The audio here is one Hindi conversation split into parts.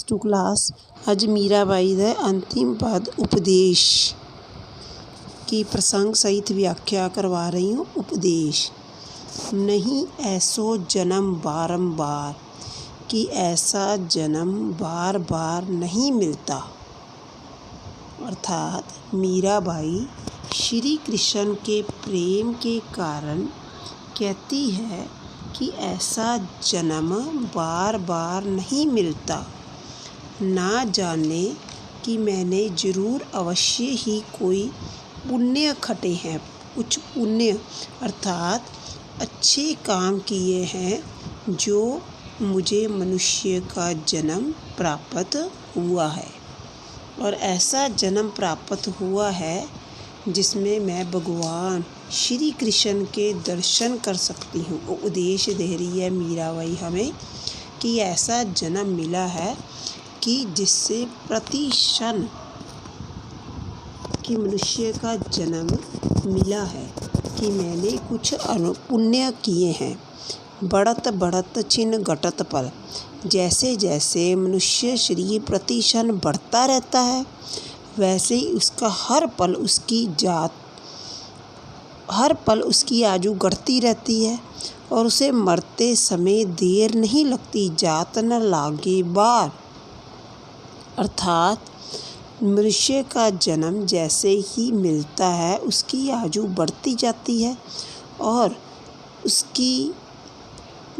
To class. आज मीराबाई द अंतिम पद उपदेश की प्रसंग सहित व्याख्या करवा रही हूँ। उपदेश। नहीं ऐसो जन्म बारंबार, कि ऐसा जन्म बार बार नहीं मिलता। अर्थात मीराबाई श्री कृष्ण के प्रेम के कारण कहती है कि ऐसा जन्म बार बार नहीं मिलता। ना जाने कि मैंने ज़रूर अवश्य ही कोई पुण्य खटे हैं, कुछ पुण्य अर्थात अच्छे काम किए हैं जो मुझे मनुष्य का जन्म प्राप्त हुआ है, और ऐसा जन्म प्राप्त हुआ है जिसमें मैं भगवान श्री कृष्ण के दर्शन कर सकती हूँ। उपदेश दे रही है मीराबाई हमें कि ऐसा जन्म मिला है कि जिससे प्रति क्षण कि मनुष्य का जन्म मिला है कि मैंने कुछ पुण्य किए हैं। बढ़त बढ़त छिन घटत पल, जैसे जैसे मनुष्य शरीर प्रति क्षण बढ़ता रहता है, वैसे ही उसका हर पल उसकी आयु बढ़ती रहती है, और उसे मरते समय देर नहीं लगती, जात न लागे बार। अर्थात मनुष्य का जन्म जैसे ही मिलता है उसकी आयु बढ़ती जाती है, और उसकी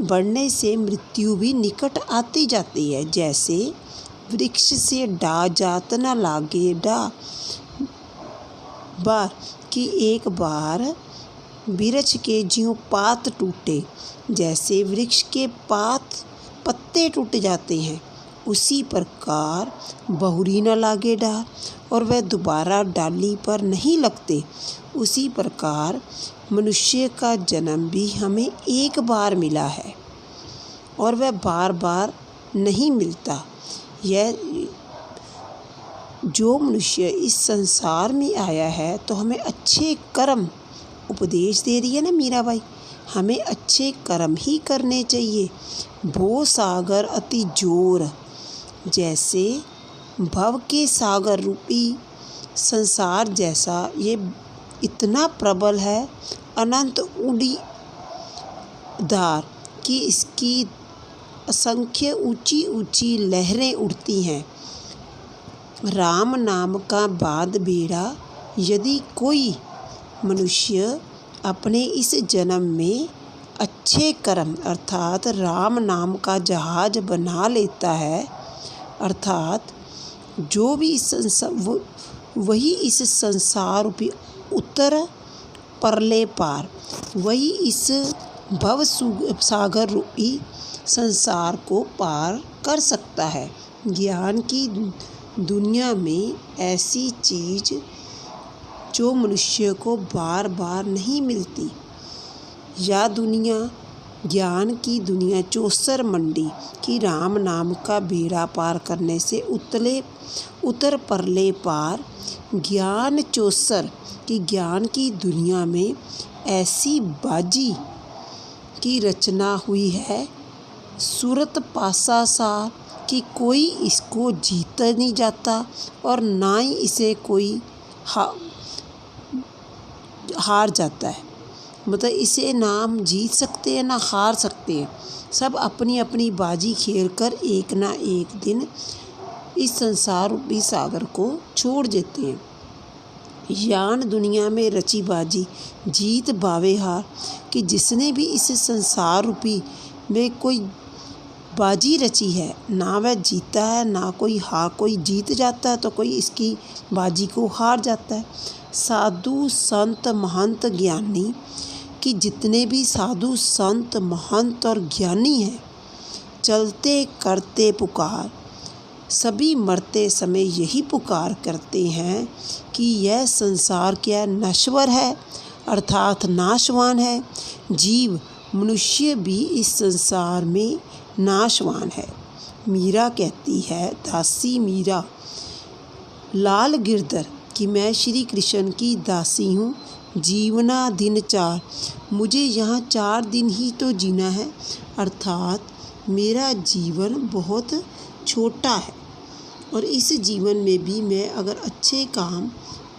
बढ़ने से मृत्यु भी निकट आती जाती है। जैसे वृक्ष से डा जात न लागे डा बार, कि एक बार वृक्ष के ज्यों पात टूटे, जैसे वृक्ष के पत्ते टूट जाते हैं, उसी प्रकार बहुरी न लागे डार, और वह दोबारा डाली पर नहीं लगते। उसी प्रकार मनुष्य का जन्म भी हमें एक बार मिला है, और वह बार बार नहीं मिलता। यह जो मनुष्य इस संसार में आया है तो हमें अच्छे कर्म, उपदेश दे रही है ना मीराबाई, हमें अच्छे कर्म ही करने चाहिए। भव सागर अति जोर, जैसे भव के सागर रूपी संसार जैसा ये इतना प्रबल है, अनंत उड़ीदार, कि इसकी असंख्य ऊंची ऊंची लहरें उड़ती हैं। राम नाम का बाद बेड़ा, यदि कोई मनुष्य अपने इस जन्म में अच्छे कर्म अर्थात राम नाम का जहाज बना लेता है, अर्थात जो भी वही इस संसार रूपी उत्तर परले पार, वही इस भव सागर रूपी संसार को पार कर सकता है। ज्ञान की दुनिया में ऐसी चीज़ जो मनुष्य को बार बार नहीं मिलती, या दुनिया ज्ञान की दुनिया चौसर मंडी, कि राम नाम का बेड़ा पार करने से उतर परले पार। ज्ञान चौसर की ज्ञान की दुनिया में ऐसी बाजी की रचना हुई है, सूरत पासा सार, कि कोई इसको जीत नहीं जाता, और ना ही इसे कोई हार जाता है। मतलब इसे ना हम जीत सकते हैं ना हार सकते हैं, सब अपनी अपनी बाजी खेल कर एक ना एक दिन इस संसार रूपी सागर को छोड़ देते हैं। यान दुनिया में रची बाजी जीत बावे हार, कि जिसने भी इस संसार रूपी में कोई बाजी रची है, ना वह जीता है ना कोई जीत जाता है, तो कोई इसकी बाजी को हार जाता है। साधु संत महंत ज्ञानी, कि जितने भी साधु संत महंत और ज्ञानी हैं, चलते करते पुकार, सभी मरते समय यही पुकार करते हैं कि यह संसार क्या नश्वर है, अर्थात नाशवान है। जीव मनुष्य भी इस संसार में नाशवान है। मीरा कहती है, दासी मीरा लाल गिरधर, कि मैं श्री कृष्ण की दासी हूँ। जीवना दिन 4, मुझे यहाँ 4 दिन ही तो जीना है, अर्थात मेरा जीवन बहुत छोटा है और इस जीवन में भी मैं अगर अच्छे काम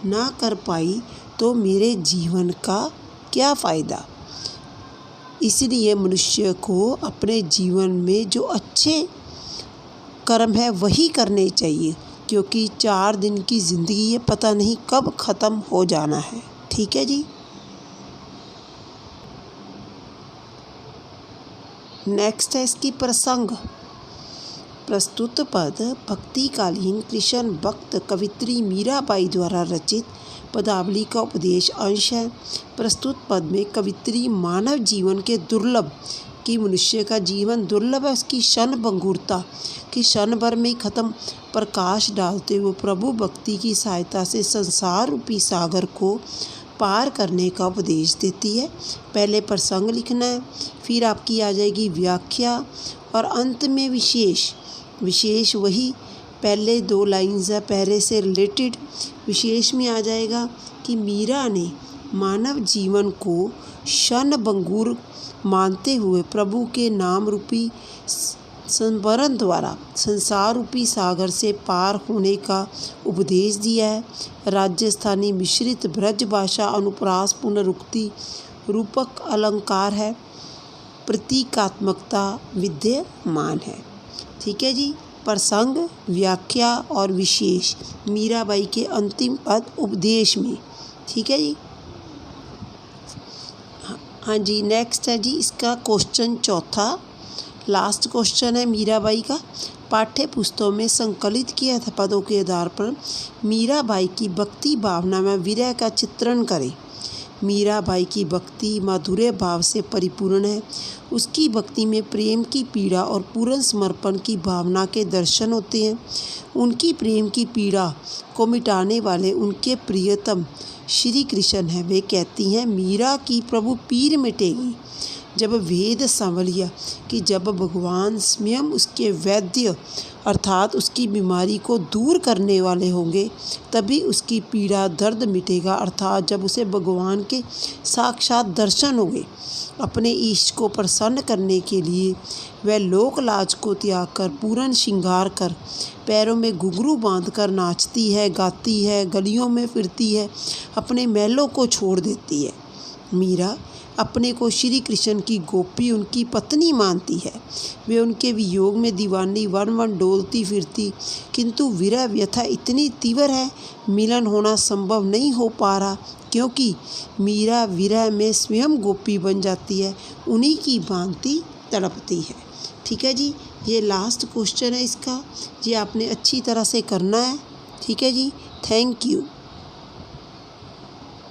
ना कर पाई तो मेरे जीवन का क्या फ़ायदा। इसलिए मनुष्य को अपने जीवन में जो अच्छे कर्म है वही करने चाहिए, क्योंकि 4 दिन की ज़िंदगी है, पता नहीं कब ख़त्म हो जाना है। ठीक है जी। नेक्स्ट है इसकी प्रसंग। प्रस्तुत पद भक्तिकालीन कृष्ण भक्त कवित्री मीराबाई द्वारा रचित पदावली का उपदेश अंश है। प्रस्तुत पद में कवित्री मानव जीवन के दुर्लभ कि मनुष्य का जीवन दुर्लभ है, उसकी क्षण भंगुरता कि क्षण भर में ही खत्म प्रकाश डालते हुए प्रभु भक्ति की सहायता से संसार रूपी सागर को पार करने का उपदेश देती है। पहले प्रसंग लिखना है, फिर आपकी आ जाएगी व्याख्या और अंत में विशेष वही पहले 2 लाइन्स है पहले से रिलेटेड। विशेष में आ जाएगा कि मीरा ने मानव जीवन को क्षण भंगुर मानते हुए प्रभु के नाम रूपी संवरण द्वारा संसार रूपी सागर से पार होने का उपदेश दिया है। राजस्थानी मिश्रित ब्रज भाषा अनुप्रास पुनरुक्ति रूपक अलंकार है, प्रतीकात्मकता विद्यमान है। ठीक है जी। प्रसंग, व्याख्या और विशेष मीराबाई के अंतिम पद उपदेश में। ठीक है जी। हाँ जी। नेक्स्ट है जी इसका क्वेश्चन चौथा, लास्ट क्वेश्चन है मीराबाई का। पाठ्य पुस्तकों में संकलित किए पदों के आधार पर मीराबाई की भक्ति भावना में विरह का चित्रण करें। मीराबाई की भक्ति माधुर्य भाव से परिपूर्ण है। उसकी भक्ति में प्रेम की पीड़ा और पूर्ण समर्पण की भावना के दर्शन होते हैं। उनकी प्रेम की पीड़ा को मिटाने वाले उनके प्रियतम श्री कृष्ण हैं। वे कहती हैं, मीरा की प्रभु पीर मिटेगी जब वेद सांवलिया कि जब भगवान स्वयं उसके वैद्य अर्थात उसकी बीमारी को दूर करने वाले होंगे, तभी उसकी पीड़ा दर्द मिटेगा, अर्थात जब उसे भगवान के साक्षात दर्शन होंगे। अपने इष्ट को प्रसन्न करने के लिए वह लोक लाज को त्याग कर पूर्ण श्रृंगार कर पैरों में घुंघरू बांधकर नाचती है, गाती है, गलियों में फिरती है, अपने महलों को छोड़ देती है। मीरा अपने को श्री कृष्ण की गोपी उनकी पत्नी मानती है। वे उनके वियोग में दीवानी वन वन डोलती फिरती, किंतु विरह व्यथा इतनी तीव्र है, मिलन होना संभव नहीं हो पा रहा, क्योंकि मीरा विरह में स्वयं गोपी बन जाती है, उन्हीं की भांति तड़पती है। ठीक है जी। ये लास्ट क्वेश्चन है इसका, ये आपने अच्छी तरह से करना है। ठीक है जी। Thank you.